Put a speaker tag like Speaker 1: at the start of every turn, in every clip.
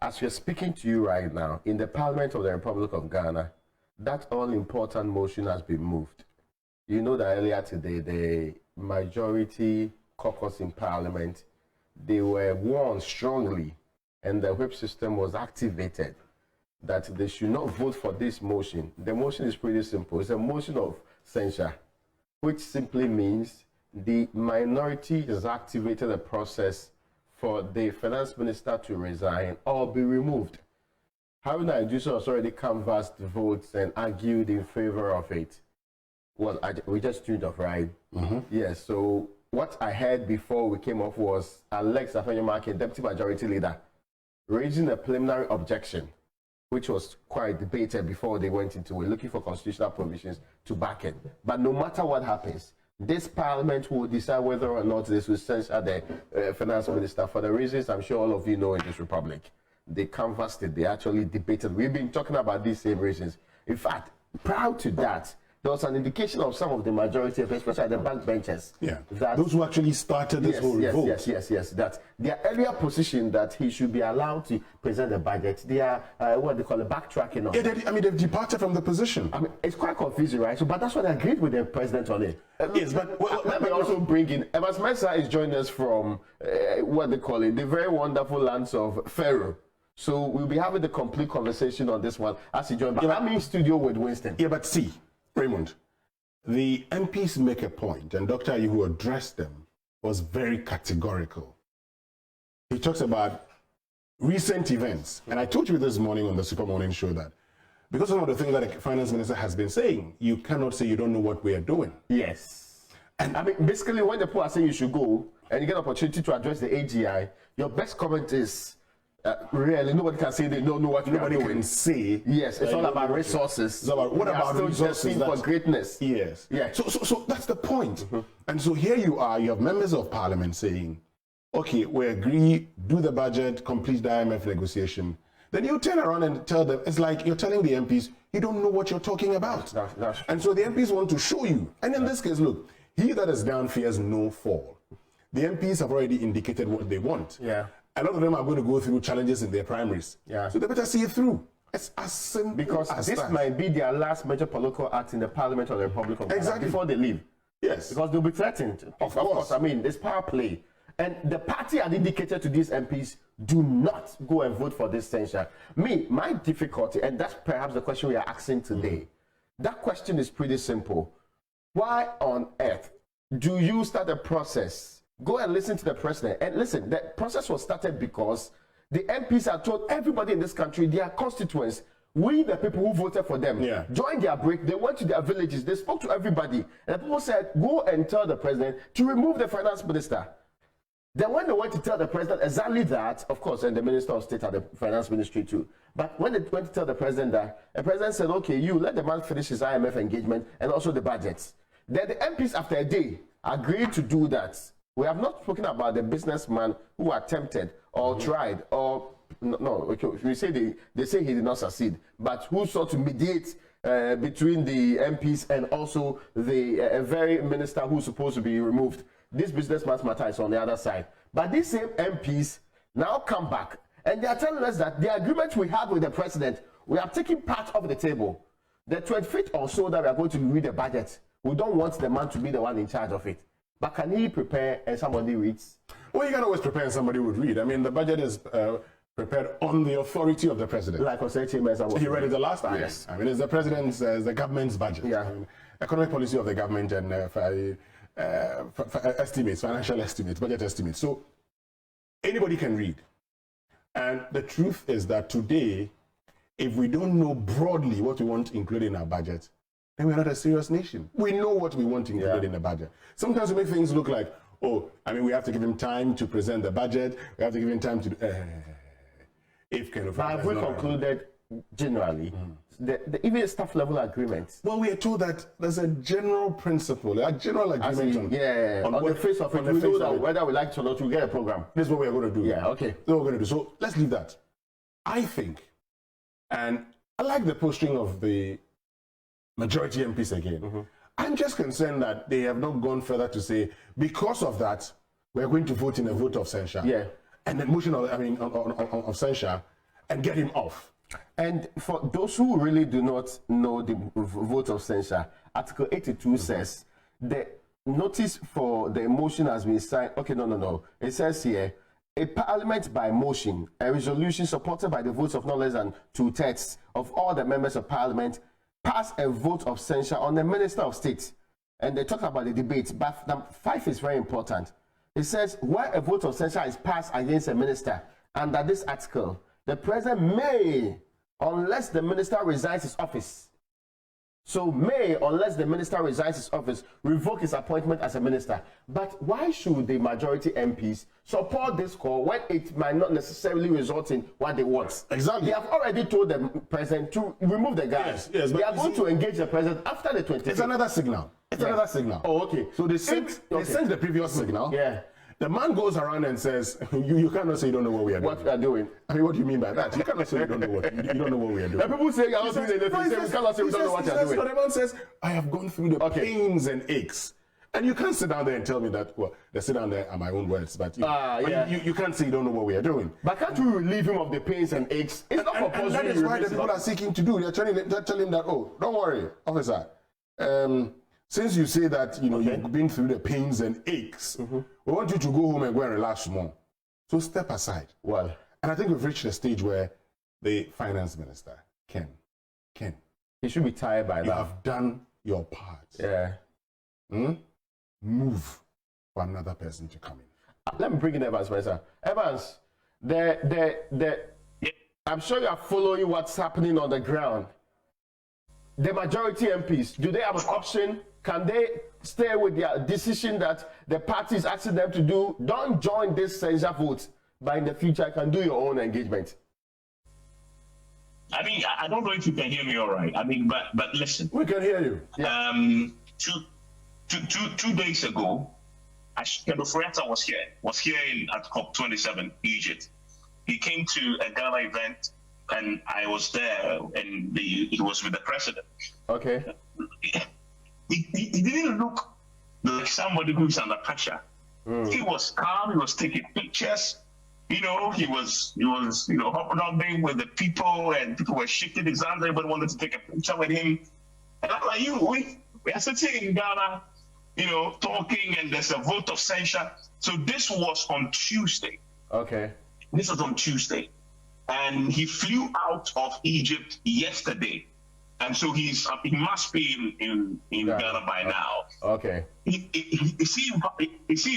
Speaker 1: as we're speaking to you right now, in the Parliament of the Republic of Ghana, that all-important motion has been moved. You know that earlier today, the majority caucus in Parliament, they were warned strongly, and the whip system was activated that they should not vote for this motion. The motion is pretty simple. It's a motion of censure, which simply means the minority has activated a process for the finance minister to resign or be removed. Haruna Ijuso has already canvassed votes and argued in favor of it. Well, we just tuned off, right? Yes, so what I heard before we came off was Alex Afenyomarke, Deputy Majority Leader, raising a preliminary objection, which was quite debated before they went into it, looking for constitutional provisions to back it. But no matter what happens, this Parliament will decide whether or not this will censure the finance minister for the reasons I'm sure all of you know in this republic. They canvassed it, they actually debated. We've been talking about these same reasons. In fact, prior to that, there was an indication of some of the majority, especially the backbenchers.
Speaker 2: Yeah,
Speaker 1: that
Speaker 2: those who actually started this whole revolt.
Speaker 1: Yes, that their earlier position that he should be allowed to present the budget, they are, what they call a backtracking on.
Speaker 2: Yeah, they've departed from the position.
Speaker 1: I mean, it's quite confusing, right? So, but that's what I agreed with the president on it.
Speaker 2: Yes, but
Speaker 1: let me also bring in, Evans Mensah is joining us from, what they call it, the very wonderful lands of Pharaoh. So we'll be having the complete conversation on this one as he joins. But I'm in studio with Winston.
Speaker 2: Yeah, but see, Raymond, the MPs make a point, and Dr. Ayi, who addressed them, was very categorical. He talks about recent events, and I told you this morning on the Super Morning Show that because of the things that the finance minister has been saying, you cannot say you don't know what we are doing.
Speaker 1: Yes. And I mean, basically, when the people are saying you should go, and you get an opportunity to address the AGI, your best comment is, really, nobody can say they don't know what
Speaker 2: nobody can say.
Speaker 1: Yes, it's all about resources.
Speaker 2: It's about what about resources
Speaker 1: for greatness?
Speaker 2: Yes.
Speaker 1: Yeah.
Speaker 2: So that's the point. And so here you are. You have members of parliament saying, "Okay, we agree, do the budget, complete the IMF negotiation." Then you turn around and tell them, it's like you're telling the MPs, you don't know what you're talking about. And so the MPs want to show you. And in this case, look, he that is down fears no fall. The MPs have already indicated what they want.
Speaker 1: Yeah.
Speaker 2: A lot of them are going to go through challenges in their primaries.
Speaker 1: Yeah.
Speaker 2: So they better see it through. It's as simple
Speaker 1: because
Speaker 2: as
Speaker 1: this
Speaker 2: that.
Speaker 1: might be their last major political act in the Parliament of the Republic of Ghana before they leave.
Speaker 2: Yes.
Speaker 1: Because they'll be threatened. Of course. I mean, there's power play. And the party had indicated to these MPs, do not go and vote for this censure. My difficulty, and that's perhaps the question we are asking today, that question is pretty simple. Why on earth do you start a process? Go and listen to the president. And listen, the process was started because the MPs had told everybody in this country, their constituents, we the people who voted for them, joined their break, they went to their villages, they spoke to everybody. And the people said, go and tell the president to remove the finance minister. Then when they went to tell the president exactly that, of course, and the Minister of State had the finance ministry too, but when they went to tell the president that, the president said, okay, you let the man finish his IMF engagement and also the budgets. Then the MPs after a day agreed to do that. We have not spoken about the businessman who attempted or tried or we say they say he did not succeed, but who sought to mediate between the MPs and also the very minister who's supposed to be removed. This businessman's matter is on the other side. But these same MPs now come back and they are telling us that the agreement we had with the president, we are taking part of the table. The 25th or so that we are going to read the budget, we don't want the man to be the one in charge of it. But can he prepare and somebody reads? Well,
Speaker 2: you can always prepare and somebody would read. I mean, the budget is prepared on the authority of the president.
Speaker 1: Like I said, he
Speaker 2: read it the last time.
Speaker 1: Yes.
Speaker 2: I mean, it's the president's, the government's budget.
Speaker 1: Yeah.
Speaker 2: I mean, economic policy of the government and estimates, financial estimates, budget estimates. So anybody can read. And the truth is that today, if we don't know broadly what we want included in our budget, then we're not a serious nation. We know what we want included in the budget. Sometimes we make things look like, oh, I mean, we have to give him time to present the budget. We have to give him time to...
Speaker 1: Have we concluded generally even staff level agreements?
Speaker 2: Well, we are told that there's a general principle, a general agreement
Speaker 1: on the face of it. We know that whether we like it or not, we get a program.
Speaker 2: This is what we are going to do.
Speaker 1: Yeah, okay.
Speaker 2: This is what we're going to do. So let's leave that. I think, and I like the posting of the majority MPs again. I'm just concerned that they have not gone further to say, because of that, we're going to vote in a vote of censure.
Speaker 1: Yeah.
Speaker 2: And the motion of, of censure, and get him off.
Speaker 1: And for those who really do not know the vote of censure, Article 82 says the notice for the motion has been signed. Okay, no. It says here, a parliament by motion, a resolution supported by the votes of no less than 2/3 of all the members of parliament, pass a vote of censure on the minister of state. And they talk about the debate, but number 5 is very important. It says, where a vote of censure is passed against a minister under this article, the president may, unless the minister resigns his office. So may, unless the minister resigns his office, revoke his appointment as a minister. But why should the majority MPs support this call when it might not necessarily result in what they want?
Speaker 2: Exactly.
Speaker 1: They have already told the president to remove the guy.
Speaker 2: Yes,
Speaker 1: they are going to engage the president after the 25th.
Speaker 2: It's another signal. Another signal.
Speaker 1: Oh, okay.
Speaker 2: So they sent the previous signal.
Speaker 1: Yeah.
Speaker 2: The man goes around and says, you cannot say you don't know what we are doing.
Speaker 1: What we are doing.
Speaker 2: I mean, what do you mean by that? You cannot say you don't know what we are doing.
Speaker 1: And people say you are not doing anything. We cannot say we don't know what you are doing.
Speaker 2: So the man says, I have gone through the pains and aches. And you can't sit down there and tell me that, well, they sit down there are my own words, but you can't say you don't know what we are doing.
Speaker 1: But can't we relieve him of the pains and aches? It's not compulsory.
Speaker 2: And that is why the people are seeking to do. They're telling him that, oh, don't worry, officer. Since you say that you've been through the pains and aches, we want you to go home and go and relax more. So step aside.
Speaker 1: Well,
Speaker 2: and I think we've reached a stage where the finance minister, Ken,
Speaker 1: he should be tired by
Speaker 2: you
Speaker 1: now.
Speaker 2: have done your part.
Speaker 1: Yeah.
Speaker 2: Move for another person to come in.
Speaker 1: Let me bring in Evans Mensah. Evans, I'm sure you are following what's happening on the ground. The majority MPs, do they have an option? Can they stay with their decision that the party is asking them to do? Don't join this censure vote, but in the future, you can do your own engagement.
Speaker 3: I mean, I don't know if you can hear me all right. I mean, but listen.
Speaker 2: We can hear you.
Speaker 1: Yeah.
Speaker 3: 2 days ago, Kedofriata was here at COP27, Egypt. He came to a Ghana event, and I was there, and he was with the president.
Speaker 1: Okay.
Speaker 3: He didn't look like somebody who's under pressure. He was calm. He was taking pictures. He was hopping up with the people, and people were shaking his hand. Everybody wanted to take a picture with him. And I'm like, we are sitting in Ghana, talking, and there's a vote of censure. So this was on Tuesday.
Speaker 1: Okay.
Speaker 3: This was on Tuesday. And he flew out of Egypt yesterday. And so he must be in Ghana by now.
Speaker 1: Okay.
Speaker 3: Is he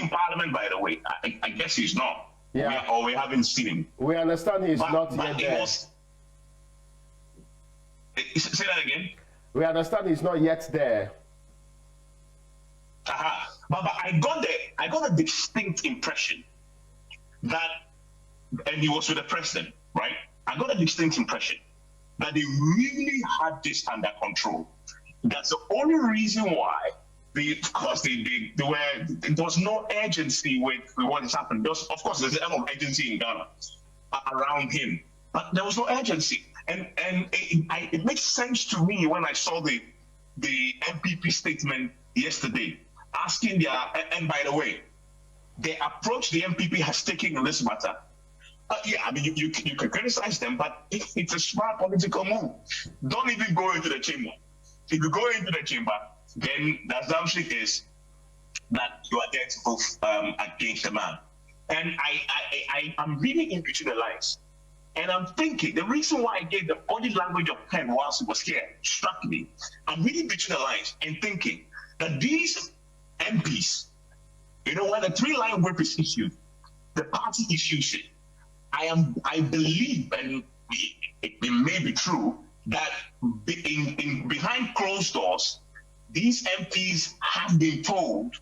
Speaker 3: in Parliament, by the way? I guess he's not.
Speaker 1: Yeah.
Speaker 3: We haven't seen him.
Speaker 1: We understand he's not yet there.
Speaker 3: Say that again?
Speaker 1: We understand he's not yet there.
Speaker 3: But I got a distinct impression that, and he was with the president, right? I got a distinct impression that they really had this under control. That's the only reason why, there was no urgency with what has happened. Of course, there's an element of urgency in Ghana around him, but there was no urgency. And it makes sense to me when I saw the MPP statement yesterday, asking and by the way, the approach the MPP has taken in this matter. I mean, you can criticize them, but it's a smart political move. Don't even go into the chamber. If you go into the chamber, then the assumption is that you are there to vote against the man. And I'm reading in between the lines, and I'm thinking the reason why I gave the body language of Ken whilst he was here struck me. I'm reading between the lines and thinking that these MPs, when the 3-line whip is issued, the party issues it. I believe, and it may be true, that behind closed doors, these MPs have been told,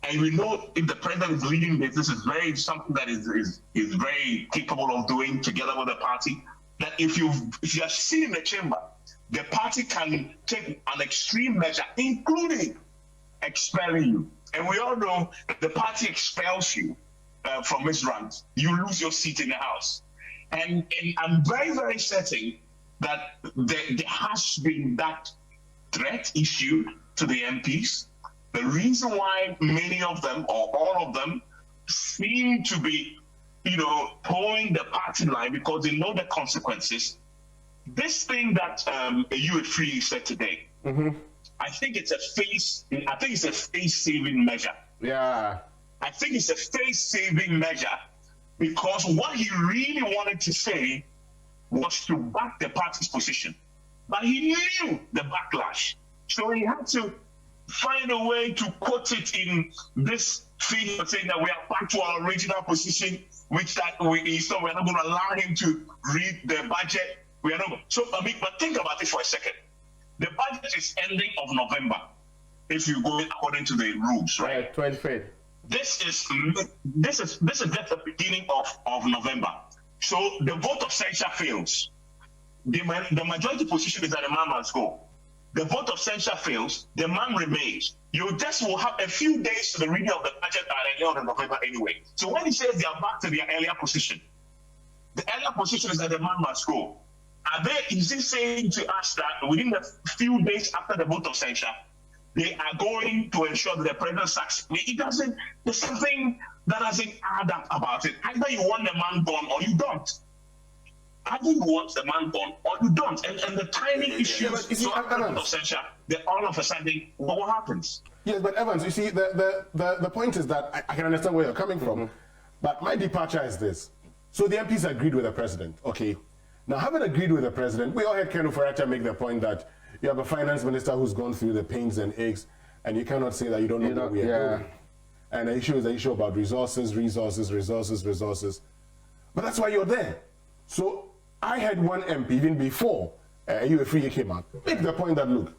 Speaker 3: and we know if the president is leading this is something that is very capable of doing together with the party, that if you are sitting in the chamber, the party can take an extreme measure, including expelling you. And we all know the party expels you from its ranks, you lose your seat in the House. And I'm very, very certain that there has been that threat issued to the MPs. The reason why many of them, or all of them, seem to be towing the party line because they know the consequences. This thing that UFree said today, I think it's a face-saving measure.
Speaker 1: Yeah.
Speaker 3: I think it's a face-saving measure because what he really wanted to say was to back the party's position. But he knew the backlash. So he had to find a way to quote it in this thing saying that we are back to our original position, which that we're not going to allow him to read the budget. We are not. So, but think about it for a second. The budget is ending of November, if you go according to the rules, right?
Speaker 1: 25th.
Speaker 3: This is just the beginning of November. So the vote of censure fails. The majority position is that the man must go. The vote of censure fails, the man remains. You just will have a few days to the reading of the budget at the end of November anyway. So when he says they are back to their earlier position, the earlier position is that the man must go. Is he saying to us that within the few days after the vote of censure, they are going to ensure that the president sacks? It doesn't. There's something that doesn't add up about it. Either you want the man gone or you don't. Either you want the man gone or you don't. And the timing issues. So after the vote of censure, then all of a sudden, what happens?
Speaker 2: Yes, but Evans, you see, the point is that I can understand where you're coming from, but my departure is this. So the MPs agreed with the president. Okay. Now, having agreed with the president, we all heard Ken Ofori-Atta make the point that you have a finance minister who's gone through the pains and aches, and you cannot say that you don't know what we are doing. And the issue is the issue about resources. But that's why you're there. So I had one MP, even before UFree came out, make the point that, look,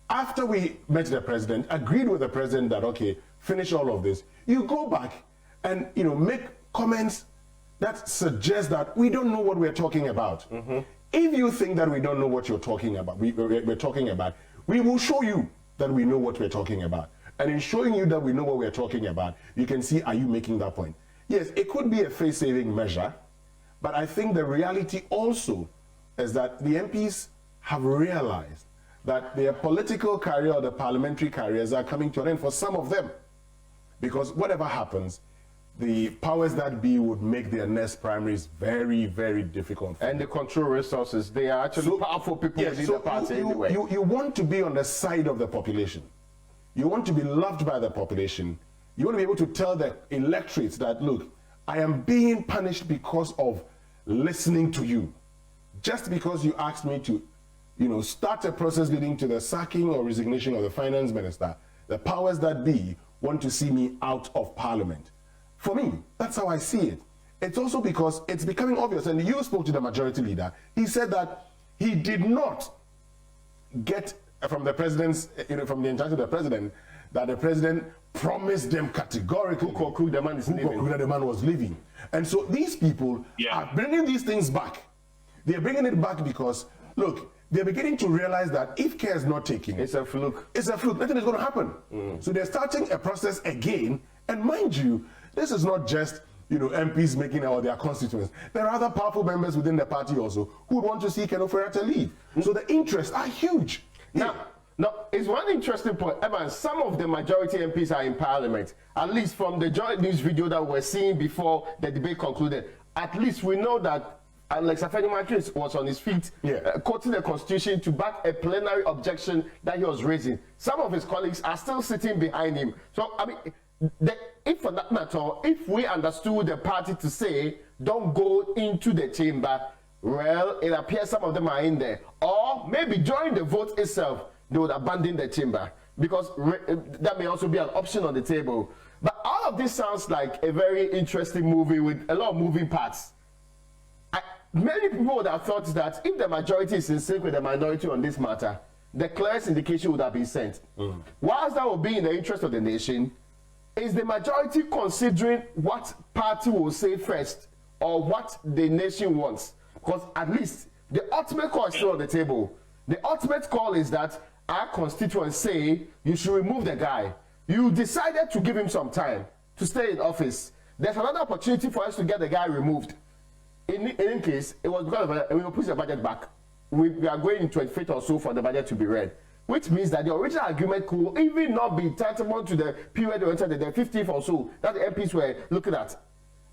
Speaker 2: after we met the president, agreed with the president that, okay, finish all of this, you go back and, make comments that suggest that we don't know what we're talking about. If you think that we don't know what you're talking about, we're talking about, we will show you that we know what we're talking about. And in showing you that we know what we're talking about, you can see, are you making that point? Yes, it could be a face-saving measure, but I think the reality also is that the MPs have realized that their political career or the parliamentary careers are coming to an end for some of them. Because whatever happens, the powers that be would make their next primaries very, very difficult.
Speaker 1: And they control resources. They are actually powerful people within the party anyway.
Speaker 2: You want to be on the side of the population. You want to be loved by the population. You want to be able to tell the electorates that, look, I am being punished because of listening to you. Just because you asked me to, start a process leading to the sacking or resignation of the finance minister, the powers that be want to see me out of parliament. For me, that's how I see it. It's also because it's becoming obvious, and you spoke to the majority leader. He said that he did not get from the president's, from the instruction of the president, that the president promised them categorically
Speaker 1: who the man is leaving.
Speaker 2: That the man was leaving. And so these people are bringing these things back. They're bringing it back because, look, they're beginning to realize that if care is not taken,
Speaker 1: it's a fluke.
Speaker 2: It's a fluke. Nothing is going to happen. So they're starting a process again. And mind you, this is not just MPs making out their constituents. There are other powerful members within the party also who would want to see Ken Ofori-Atta leave. So the interests are huge.
Speaker 1: Now, it's one interesting point. Evans, some of the majority MPs are in parliament. At least from the joint news video that we're seeing before the debate concluded, at least we know that Alex Afeni-Martins was on his feet, quoting the constitution to back a plenary objection that he was raising. Some of his colleagues are still sitting behind him. So, if for that matter, if we understood the party to say, don't go into the chamber, well, it appears some of them are in there. Or maybe during the vote itself, they would abandon the chamber, because that may also be an option on the table. But all of this sounds like a very interesting movie with a lot of moving parts. Many people would have thought that if the majority is in sync with the minority on this matter, the clearest indication would have been sent. Whilst that would be in the interest of the nation, is the majority considering what party will say first or what the nation wants? Because at least the ultimate call is still on the table. The ultimate call is that our constituents say you should remove the guy. You decided to give him some time to stay in office. There's another opportunity for us to get the guy removed. In any case, it was because of we will push the budget back. We are going in 25th or so for the budget to be read, which means that the original agreement could even not be tantamount to the period we entered, the 15th or so that the MPs were looking at.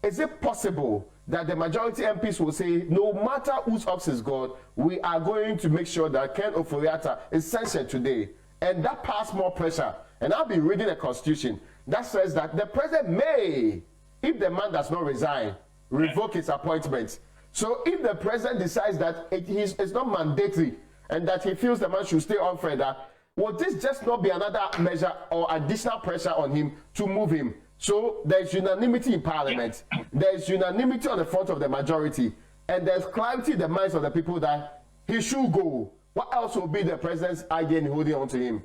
Speaker 1: is it possible that the majority MPs will say, no matter whose ox is God, we are going to make sure that Ken Ofori-Atta is censured today, and that pass more pressure? And I'll be reading a constitution that says that the president may, if the man does not resign, revoke his appointment. So if the president decides that it's not mandatory and that he feels the man should stay on further, will this just not be another measure or additional pressure on him to move him? So there's unanimity in parliament, there's unanimity on the front of the majority, and there's clarity in the minds of the people that he should go. What else will be the president's idea in holding on to him?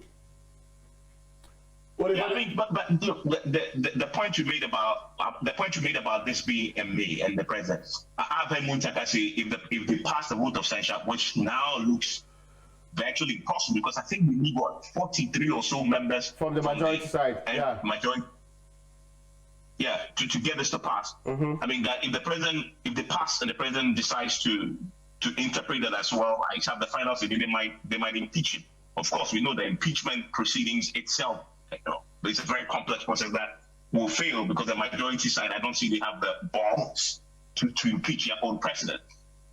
Speaker 3: Well, yeah, I mean, but look, the point you made about this being a me and the president, I've heard Muntaka say if they pass the vote of censure, which now looks virtually impossible, because I think we need 43 or so members
Speaker 1: from the majority side,
Speaker 3: to get this to pass. I mean, that if they pass and the president decides to interpret that as well, I have the final say they might impeach him. Of course, we know the impeachment proceedings itself, but it's a very complex process that will fail because the majority side, I don't see they have the balls to impeach their own president.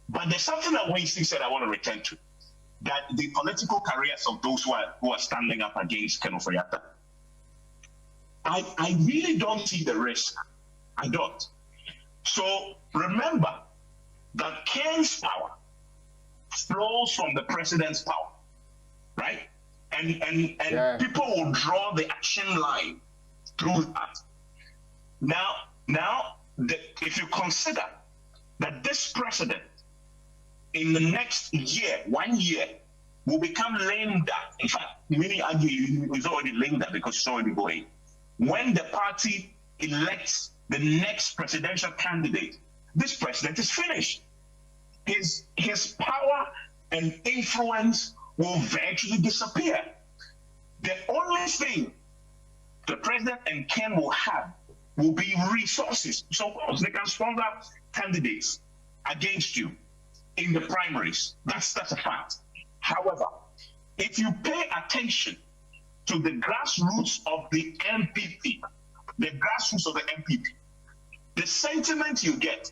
Speaker 3: But there's something that Winston said I want to return to, that the political careers of those who are standing up against Ken Ofori-Atta, I really don't see the risk. I don't. So remember that Ken's power flows from the president's power, right? And people will draw the action line through that. Now, if you consider that this president in the next year, 1 year, will become lame duck. In fact, many argue he's already lame duck because it's already going. When the party elects the next presidential candidate, this president is finished. His power and influence will virtually disappear. The only thing the president and Ken will have will be resources. So of course, they can sponsor candidates against you in the primaries. That's a fact. However, if you pay attention to the grassroots of the MPP, the sentiment you get.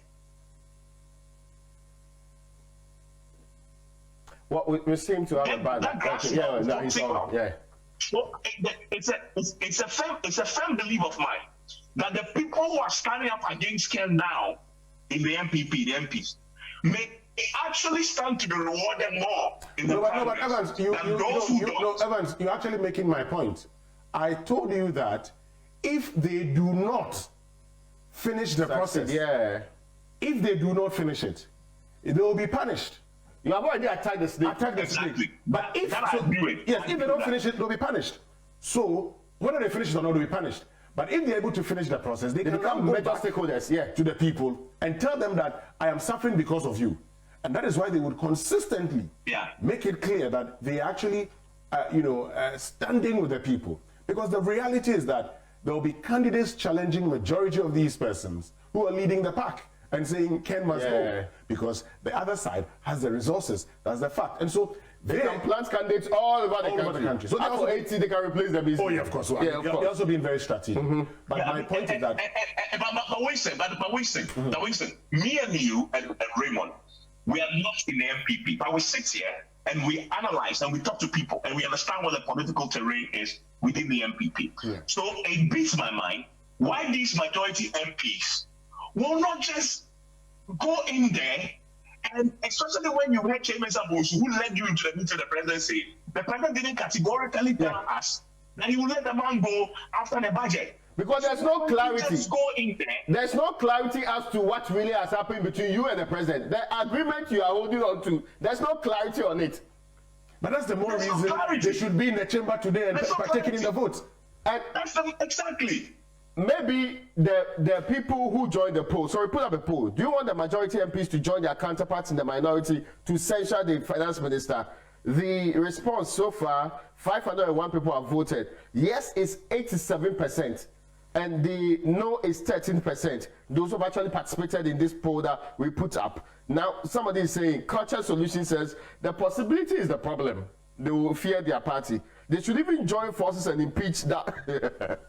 Speaker 1: What we seem to have about that.
Speaker 3: So it's a firm belief of mine that the people who are standing up against Ken now in the MPP, the MPs, may actually stand to be rewarded more in the
Speaker 2: but Evans, you're actually making my point. I told you that if they do not finish the process, if they do not finish it, they will be punished.
Speaker 1: You have already attacked the snake.
Speaker 3: Exactly.
Speaker 2: But if they don't finish it, they'll be punished. So whether they finish it or not, they'll be punished. But if they're able to finish the process, they can
Speaker 1: become major stakeholders
Speaker 2: to the people and tell them that I am suffering because of you. And that is why they would consistently make it clear that they actually, standing with the people. Because the reality is that there will be candidates challenging majority of these persons who are leading the pack and saying Ken must go, because the other side has the resources. That's the fact. And so
Speaker 1: they can plant candidates all over the country. So that's 80 they can replace them easily.
Speaker 2: Oh yeah, of course. So they're also being very strategic. But my point is that.
Speaker 3: But Winston, me and you and Raymond, we are not in the MPP, but we sit here and we analyze and we talk to people and we understand what the political terrain is within the MPP. So it beats my mind why these majority MPs will not just go in there, and especially when you heard Raymond who led you into the meeting of the presidency, the president didn't categorically tell us that he will let the man go after the budget.
Speaker 1: Because there's no clarity.
Speaker 3: Just go in there.
Speaker 1: There's no clarity as to what really has happened between you and the president. The agreement you are holding on to, there's no clarity on it.
Speaker 2: But that's the more reason they should be in the chamber today and partaking in the votes.
Speaker 1: And
Speaker 3: exactly.
Speaker 1: Maybe the people who joined the poll, sorry, put up a poll. Do you want the majority MPs to join their counterparts in the minority to censure the finance minister? The response so far, 501 people have voted. Yes is 87%. And the no is 13%. Those who have actually participated in this poll that we put up. Now, somebody is saying, Culture Solution says, the possibility is the problem. They will fear their party. they should even join forces and impeach that.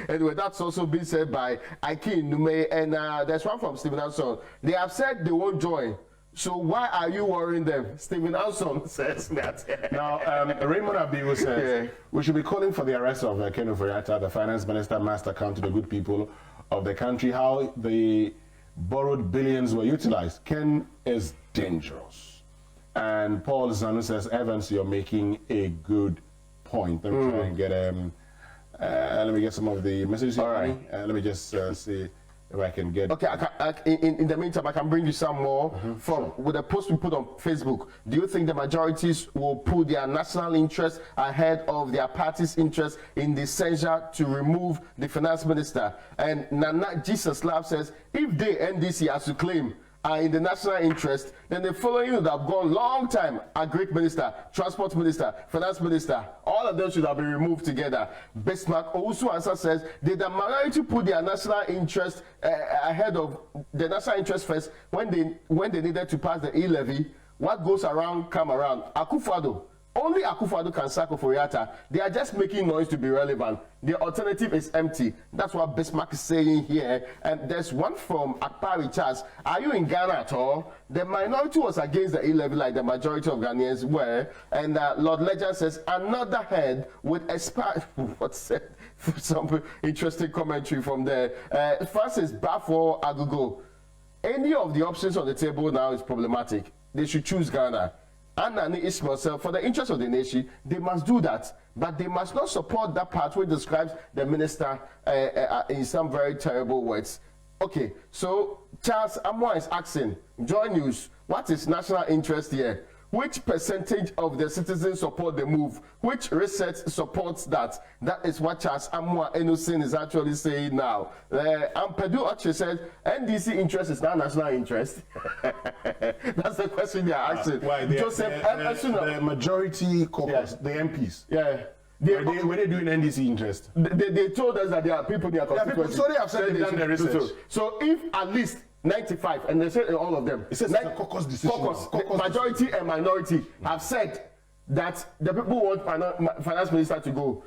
Speaker 1: Anyway, that's also been said by Acquah Nume, and there's one from Stephen Anson. They have said they won't join. So why are you worrying them? Stephen Anson says that.
Speaker 2: Now, Raymond Abiu says, we should be calling for the arrest of Ken Ofori-Atta, the finance minister, must account to the good people of the country, how the borrowed billions were utilized. Ken is dangerous. And Paul Zanu says, Evans, you're making a good point. Let me try and get let me get some of the messages.
Speaker 1: All right.
Speaker 2: Let me just see if I can get.
Speaker 1: Okay, in the meantime, I can bring you some more with a post we put on Facebook. Do you think the majorities will put their national interest ahead of their party's interest in the censure to remove the finance minister? And Nana Jesus Lab says, if they, NDC, as to claim, are in the national interest, then the following would have gone long time. Agri minister, transport minister, finance minister, all of them should have been removed together. Bismarck also answer says, did the minority put their national interest ahead of the national interest first when they needed to pass the e-levy? What goes around come around. Akufo-Addo. Only Akufo-Addo can sack Ofori-Atta. They are just making noise to be relevant. The alternative is empty. That's what Bismarck is saying here. And there's one from Acquah Richards. Are you in Ghana at all? The minority was against the e-levy like the majority of Ghanaians were. And Lord Legend says, another head with what's it? Some interesting commentary from there. Francis Bafo Agugo. Any of the options on the table now is problematic. They should choose Ghana. And Nani Ismail said, for the interest of the nation, they must do that. But they must not support that part which describes the minister in some very terrible words. Okay, so Charles Amoah is asking, Joy News, what is national interest here? Which percentage of the citizens support the move? Which research supports that? That is what Charles Amoah Enusin is actually saying now. Ampedu Oche says, NDC interest is not national interest. That's the question they are asking.
Speaker 2: Why? The majority caucus, the MPs.
Speaker 1: Yeah.
Speaker 2: Were they doing NDC interest?
Speaker 1: They told us that there are people in their constituency.
Speaker 2: So they have said they've done the research.
Speaker 1: So if at least 95, and they said all of them.
Speaker 2: It says it's a caucus decision.
Speaker 1: The majority and minority have said that the people want finance minister to go.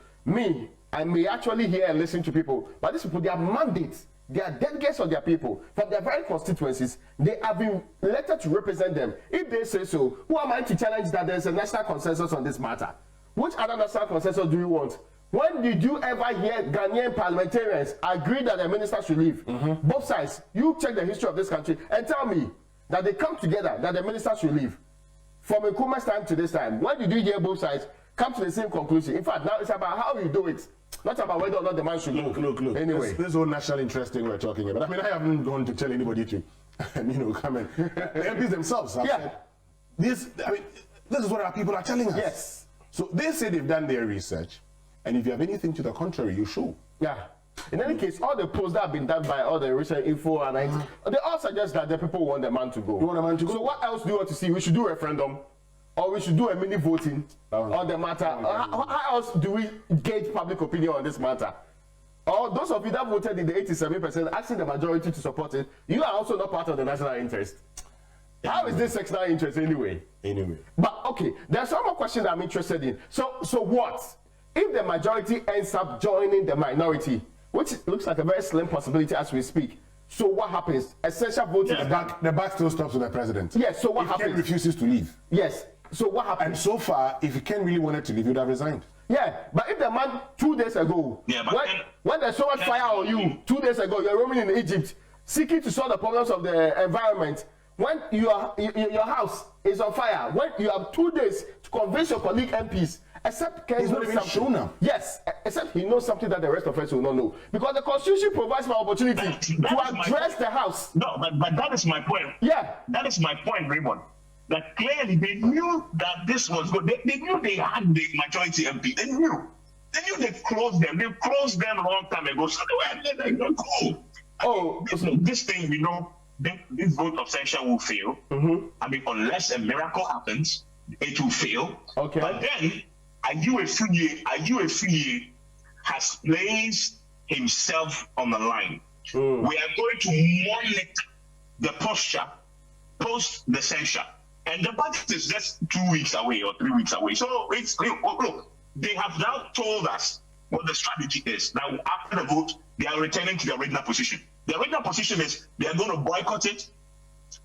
Speaker 1: I may actually hear and listen to people, but these people, they are mandates. They are delegates of their people from their very constituencies. They have been elected to represent them. If they say so, who am I to challenge that there's a national consensus on this matter? Which other national consensus do you want? When did you ever hear Ghanaian parliamentarians agree that the minister should leave? Both sides. You check the history of this country and tell me that they come together that the minister should leave. From Nkrumah's time to this time, when did you hear both sides come to the same conclusion? In fact, now it's about how you do it, not about whether or not the man should
Speaker 2: Look.
Speaker 1: Anyway,
Speaker 2: this whole national interest thing we're talking about. I mean, I haven't gone to tell anybody to, come in. The MPs themselves have said, this is what our people are telling us.
Speaker 1: Yes.
Speaker 2: So they say they've done their research. And if you have anything to the contrary, you show.
Speaker 1: Yeah. In any case, all the polls that have been done by all the recent info and they all suggest that the people want the man to go.
Speaker 2: You want the man to go?
Speaker 1: So what else do you want to see? We should do a referendum, or we should do a mini voting on the matter. How else do we gauge public opinion on this matter? Or those of you that voted in the 87%, asking the majority to support it, you are also not part of the national interest. How is this national interest anyway? But okay, there's one more question that I'm interested in. So what? If the majority ends up joining the minority, which looks like a very slim possibility as we speak, so what happens? Essential voting.
Speaker 2: The back still stops with the president.
Speaker 1: Yes, so what happens?
Speaker 2: Ken refuses to leave.
Speaker 1: Yes, so what happens?
Speaker 2: And so far, if Ken really wanted to leave, he would have resigned.
Speaker 1: Yeah, but if the man 2 days ago, when there's so much fire on you, 2 days ago, you're roaming in Egypt, seeking to solve the problems of the environment, when your house is on fire, when you have 2 days to convince your colleague MPs, except Ken
Speaker 2: he's not even sure now.
Speaker 1: Yes, except he knows something that the rest of us will not know. Because the Constitution provides for opportunity to address the House.
Speaker 3: No, but that is my point.
Speaker 1: Yeah.
Speaker 3: That is my point, Raymond. That clearly they knew that this was good. They knew they had the majority MP. They knew they closed them. They closed them a long time ago. So they were cool.
Speaker 1: Oh,
Speaker 3: this thing, this vote of censure will fail. I mean, unless a miracle happens, it will fail.
Speaker 1: Okay.
Speaker 3: But then, Ayuefuye has placed himself on the line. We are going to monitor the posture post the censure. And the budget is just 2 weeks away or 3 weeks away. So look, they have now told us what the strategy is. Now, after the vote, they are returning to their original position. Their original position is they are going to boycott it.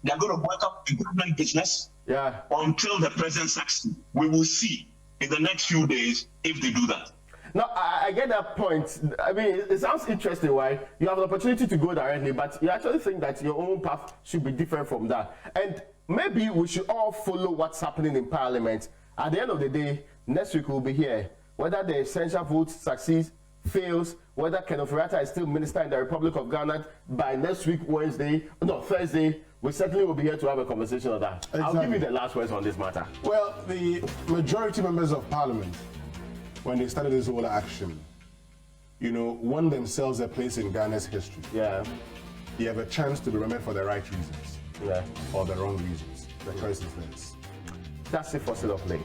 Speaker 3: They are going to boycott the government business until the president succeeds. We will see in the next few days if they do that.
Speaker 1: Now, I get that point. I mean, it sounds interesting, right? You have an opportunity to go directly, but you actually think that your own path should be different from that. And maybe we should all follow what's happening in Parliament. At the end of the day, next week we'll be here. Whether the censure vote succeeds, fails, whether Kenneth Ofori-Atta is still minister in the Republic of Ghana by next week, Thursday, we certainly will be here to have a conversation on that. Exactly. I'll give you the last words on this matter.
Speaker 2: Well, the majority members of Parliament, when they started this whole action, won themselves a place in Ghana's history.
Speaker 1: Yeah.
Speaker 2: You have a chance to be remembered for the right reasons. Or the wrong reasons. The choice is theirs.
Speaker 1: That's it for State of Play.